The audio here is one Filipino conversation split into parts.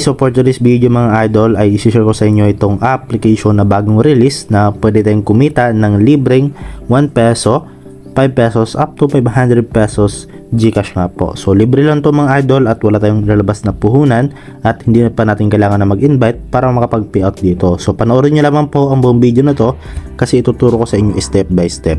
So for today's video mga idol ay isi-share ko sa inyo itong application na bagong release na pwede tayong kumita ng libreng 1 peso, 5 pesos up to 500 pesos GCash nga po. So libre lang to mga idol at wala tayong lalabas na puhunan at hindi pa natin kailangan na mag-invite para makapag-payout dito. So panoorin nyo lamang po ang buong video na to kasi ituturo ko sa inyo step by step.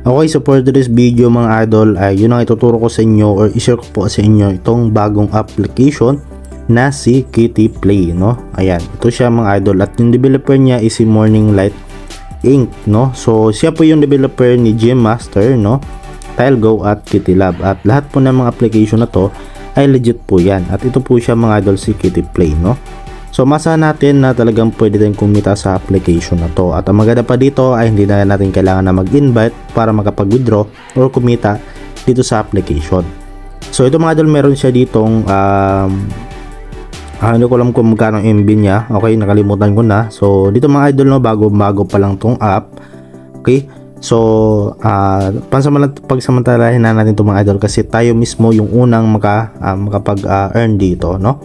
Okay, so for today's video mga idol ay yun ang ituturo ko sa inyo or i-share ko po sa inyo itong bagong application na si Kitty Play, no? Ayan, ito siya mga idol at yung developer niya is si Morning Light Inc, no? So siya po yung developer ni Gem Master, no? TileGo at Kitty Lab at lahat po ng mga application na to ay legit po yan at ito po siya mga idol si Kitty Play, no? So masahan natin na talagang pwede tayong kumita sa application na to at ang maganda pa dito ay hindi na natin kailangan na mag-invite para makapag-withdraw or kumita dito sa application. So ito mga idol, meron siya ditong hindi ko alam kung magkano MB niya. Okay, nakalimutan ko na. So dito mga idol, no, bago pa lang tong app. Okay, so pagsamantalahin na natin itong mga idol kasi tayo mismo yung unang makapag-earn dito, no?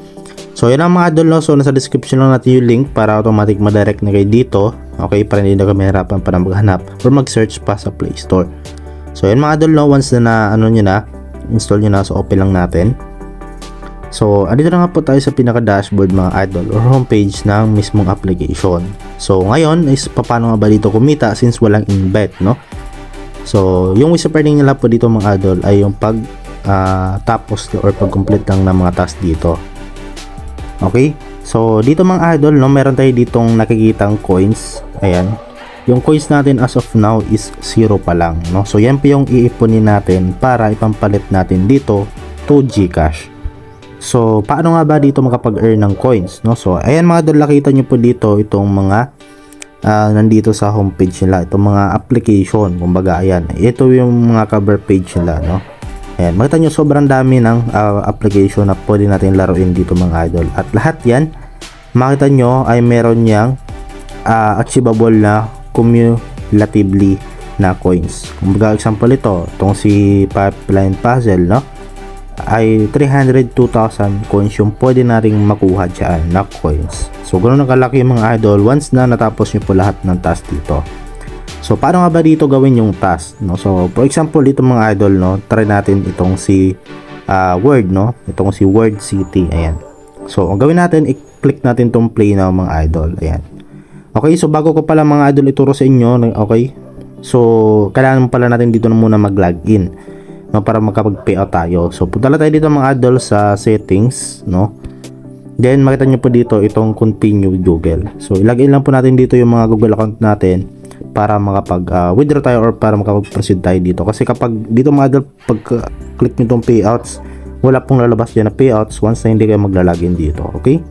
So yan ang mga idol, no? So nasa description lang natin yung link para automatic ma-direct na kayo dito. Okay, para hindi na kami hirapan para maghanap or mag-search pa sa Play Store. So yan mga idol, no? Once na install nyo na, so open lang natin. So andito na nga po tayo sa pinaka dashboard mga idol or homepage ng mismong application. So ngayon is paano nga ba dito kumita since walang invite, no? So yung way of earning nila po dito mga idol ay yung pag tapos or pag-complete lang ng mga task dito. Okay, so dito mga idol, no, meron tayo ditong nakikitang coins. Ayan, yung coins natin as of now is 0 pa lang, no? So yan po yung iipunin natin para ipampalit natin dito to GCash. So paano nga ba dito makapag-earn ng coins, no? So ayan mga idol, nakita nyo po dito itong mga nandito sa homepage nila, itong mga application, kumbaga ayan, ito yung mga cover page nila, no? Ayan, makita nyo sobrang dami ng application na pwede natin laruin dito mga idol. At lahat yan, makita nyo ay meron niyang achievable na cumulatively na coins. Kumbaga example ito, itong si Pipeline Puzzle, no? Ay 302,000 coins yung pwede nating makuha dyan na coins. So ganoon na kalaki mga idol once na natapos nyo po lahat ng task dito. So paano nga ba dito gawin yung task, no? So for example dito mga idol, no, try natin itong si Word, no, itong si Word City. Ayan, so ang gawin natin, i-click natin tong play now mga idol. Ayan, okay, so bago ko pala mga idol ituro sa inyo, okay, so kailangan pala natin dito na muna mag-login, no, para makapag-payout tayo. So punta lang tayo dito mga idol sa settings, no, then makita nyo po dito itong continue with Google. So ilagay lang po natin dito yung mga Google account natin para makapag-withdraw tayo or para makapag-proceed tayo dito. Kasi kapag dito mga idol, pag-click nyo itong payouts, wala pong lalabas dyan na payouts once na hindi kayo maglalagin dito. Okay?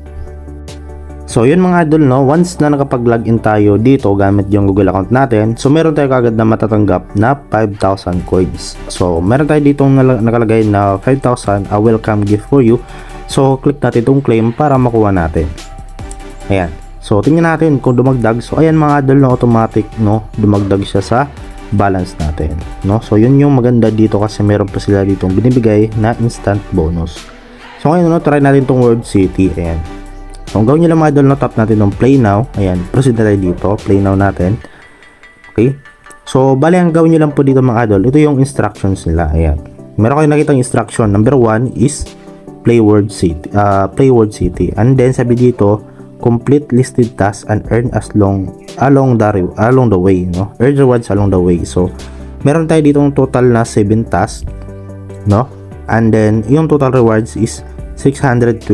So yun mga idol, no, once na nakapag-login tayo dito gamit yung Google account natin, so meron tayo kagad na matatanggap na 5,000 coins. So meron tayo dito nakalagay na 5,000 a welcome gift for you. So click natin itong claim para makuha natin. Ayan. So tingnan natin kung dumagdag. So ayan mga idol, no, automatic, no, dumagdag siya sa balance natin, no. So yun yung maganda dito kasi meron pa sila ditong binibigay na instant bonus. So ngayon, no, try natin tong Word City. Ayan, so ang gawin nyo lang mga idol, no, tap natin ng play now. Ayan, proceed na tayo dito, play now natin. Okay, so bali ang gawin nyo lang po dito mga idol, ito yung instructions nila. Ayan, meron kayo nakitang instruction. Number 1 is play Word City, and then sabi dito complete listed tasks and earn along the way, no, earn rewards along the way. So meron tayo dito total na 7 tasks, no, and then yung total rewards is 620,500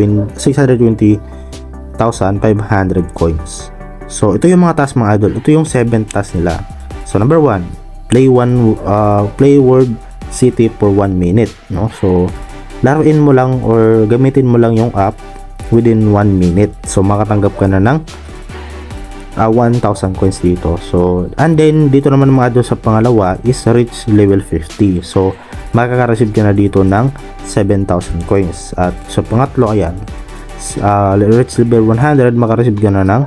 coins. So ito yung mga tasks mga idol, ito yung 7 tasks nila. So number 1, play Word City for 1 minute, no. So laruin mo lang or gamitin mo lang yung app within 1 minute. So makatanggap ka na ng 1,000 coins dito. So and then dito naman mga idol sa pangalawa is reach level 50. So makaka-receive ka na dito ng 7,000 coins. At sa pangatlo ayan, reach level 100 maka-receive ka na ng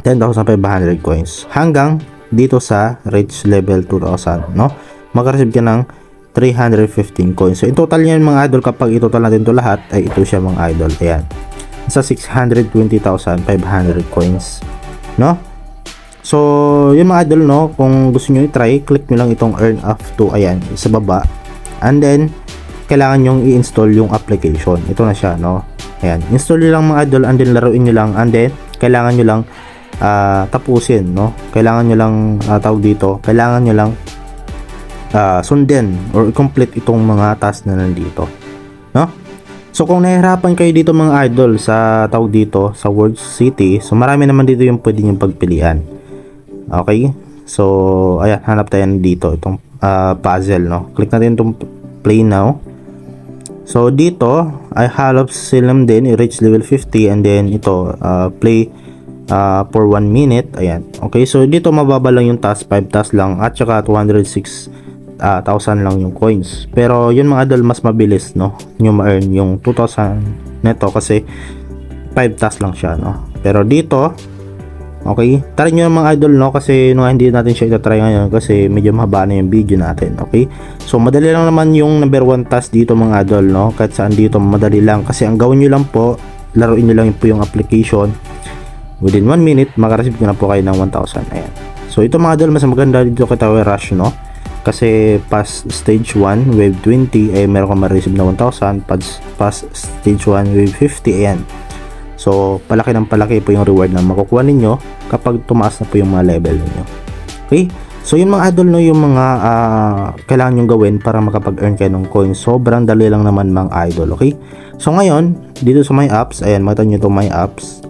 10,500 coins hanggang dito sa reach level 2,000, no? Maka-receive ka ng 315 coins. So in total yan mga idol, kapag itotal natin to lahat ay ito siya mga idol, ayan, sa 620,500 coins, no? So yun mga idol, no, kung gusto nyo i-try, click nyo lang itong earn up to, ayan, sa baba, and then kailangan nyong i-install yung application. Ito na siya, no? Ayan, install nyo lang mga idol, and then laruin nyo lang, and then kailangan nyo lang tapusin, no? Kailangan nyo lang tawag dito, kailangan nyo lang sundin or complete itong mga task na nandito, no? So kung nahihirapan kayo dito mga idol sa tawag dito sa World City, so marami naman dito yung pwede nyo pagpilian. Okay, so ayan, hanap tayo dito itong puzzle, no? Click natin itong play now. So dito ay half film din, i-reach level 50, and then ito play for 1 minute. Ayan, okay, so dito mababa lang yung task, 5 task lang, at saka 206,000 lang yung coins. Pero yun mga idol, mas mabilis, no, nyo ma-earn yung 2,000 neto kasi 5 task lang siya, no? Pero dito, okay, try nyo mga idol, no, kasi no, hindi natin siya itatry ngayon kasi medyo mahaba na yung video natin. Okay, so madali lang naman yung number 1 task dito mga idol, no? Kahit saan dito madali lang, kasi ang gawin nyo lang po, laruin nyo lang po yung application. Within 1 minute makareceive na po kayo ng 1,000. Ayan, so ito mga idol, mas maganda dito kay Tower Rush, no? Kasi past stage 1 wave 20 ay meron ka ma-receive na 1,000, past stage 1 wave 50. Ayan, so palaki ng palaki po yung reward na makukuha ninyo kapag tumaas na po yung mga level ninyo. Okay, so yun mga idol, no, yung mga kailangan nyo gawin para makapag-earn kayo ng coins. Sobrang dali lang naman mga idol. Okay, so ngayon dito sa my apps, ayan, makita nyo ito my apps.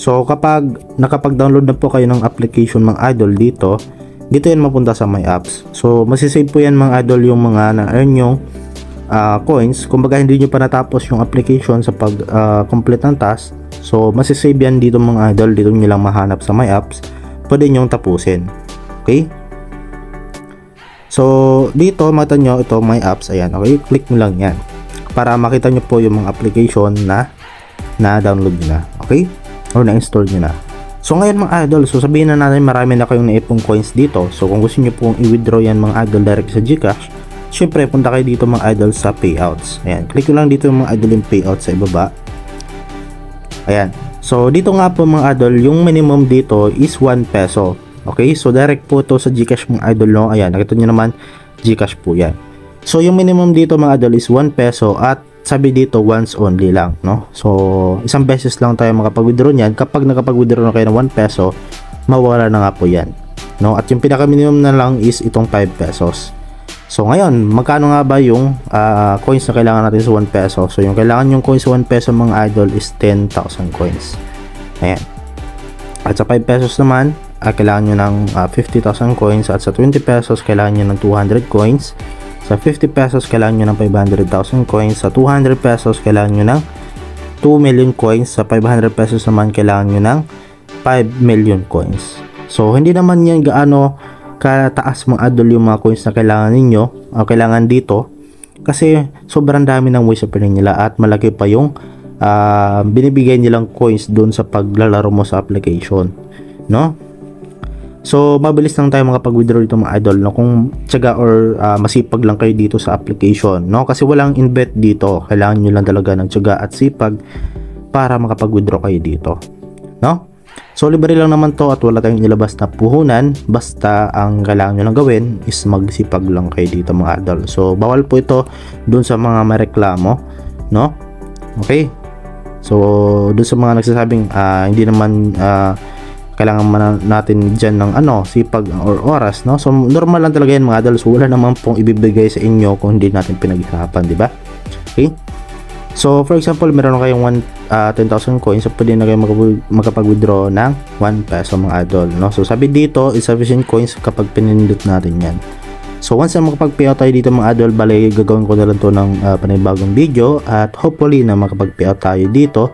So kapag nakapag-download na po kayo ng application mga idol, dito yan mapunta sa my apps. So masisave po yan mga idol yung mga na-earn yung coins. Kumbaga hindi nyo pa natapos yung application sa pag complete ng task, so masisave yan dito mga idol. Dito nyo lang mahanap sa my apps, pwede nyo tapusin. Okay, so dito makita nyo ito my apps, ayan, okay, click nyo lang yan para makita nyo po yung mga application na download nyo na, okay, or na-install nyo na. So ngayon mga idol, so sabihin na natin marami na kayong naipong coins dito. So kung gusto nyo pong i-withdraw yan mga idol direct sa GCash, syempre punta kayo dito mga idol sa payouts. Ayan, click nyo lang dito yung mga idol yung payouts sa ibaba. Ayan, so dito nga po mga idol, yung minimum dito is 1 peso. Okay, so direct po to sa GCash mga idol, no? Ayan, nakita nyo naman GCash po yan. So yung minimum dito mga idol is 1 peso, at sabi dito once only lang, no? So isang beses lang tayo makapag-withdraw niyan. Kapag nakapag-withdraw na kayo ng 1 peso, mawala na nga po yan, no? At yung pinaka minimum na lang is itong 5 pesos. So ngayon, magkano nga ba yung coins na kailangan natin sa 1 peso? So yung kailangan yung coins sa 1 peso mga idol is 10,000 coins. Ayan, at sa 5 pesos naman kailangan nyo ng 50,000 coins, at sa 20 pesos kailangan nyo ng 200 coins. Sa 50 pesos kailangan nyo ng 500,000 coins. Sa 200 pesos kailangan nyo ng 2 million coins. Sa 500 pesos naman kailangan nyo ng 5 million coins. So hindi naman yan gaano kataas mga idol yung mga coins na kailangan ninyo o kailangan dito, kasi sobrang dami ng ways of earning nila, at malaki pa yung binibigay nilang coins dun sa paglalaro mo sa application, no? So mabilis lang tayo makapag-withdraw dito mga idol, no, kung tiyaga or masipag lang kayo dito sa application, no, kasi walang invest dito. Kailangan nyo lang talaga ng tiyaga at sipag para makapag-withdraw kayo dito, no? So libre lang naman to, at wala tayong ilabas na puhunan, basta ang kailangan nyo lang gawin is magsipag lang kayo dito mga idol. So bawal po ito dun sa mga mareklamo, no? Okay, so dun sa mga nagsasabing hindi naman kailangan natin dyan ng sipag or oras, no? So normal lang talaga yan mga idol. So wala naman pong ibibigay sa inyo kung hindi natin pinaghirapan, di ba? Okay, so for example meron kayong 10,000 coins, so pwede na kayo makapag-withdraw ng 1 peso mga idol, no? So sabi dito is sufficient coins kapag pinindot natin yan. So once na makapag-payout tayo dito mga idol, bali gagawin ko na lang to ng panibagong video at hopefully na makapag-payout tayo dito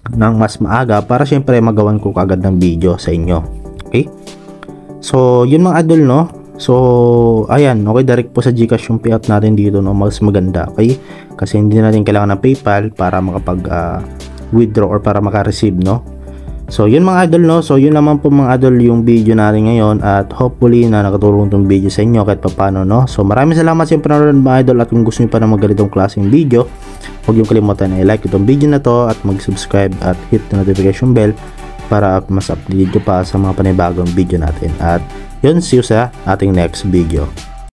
ng mas maaga para syempre magawan ko kaagad ng video sa inyo. Okay? So yun mga idol, no? So ayan, okay, direct po sa GCash yung payout natin dito, no? Mas maganda, okay? Kasi hindi natin kailangan ng PayPal para makapag withdraw or para maka-receive, no? So yun mga idol, no? So yun naman po mga idol yung video natin ngayon at hopefully na nakatulong tong video sa inyo kahit papano, no? So maraming salamat sa panonood mga idol at kung gusto niyo pa ng ganitong klaseng video, huwag niyo kalimutan na i-like itong video na to at mag-subscribe at hit the notification bell para mas updated pa sa mga panibagong video natin. At yun, see you sa ating next video.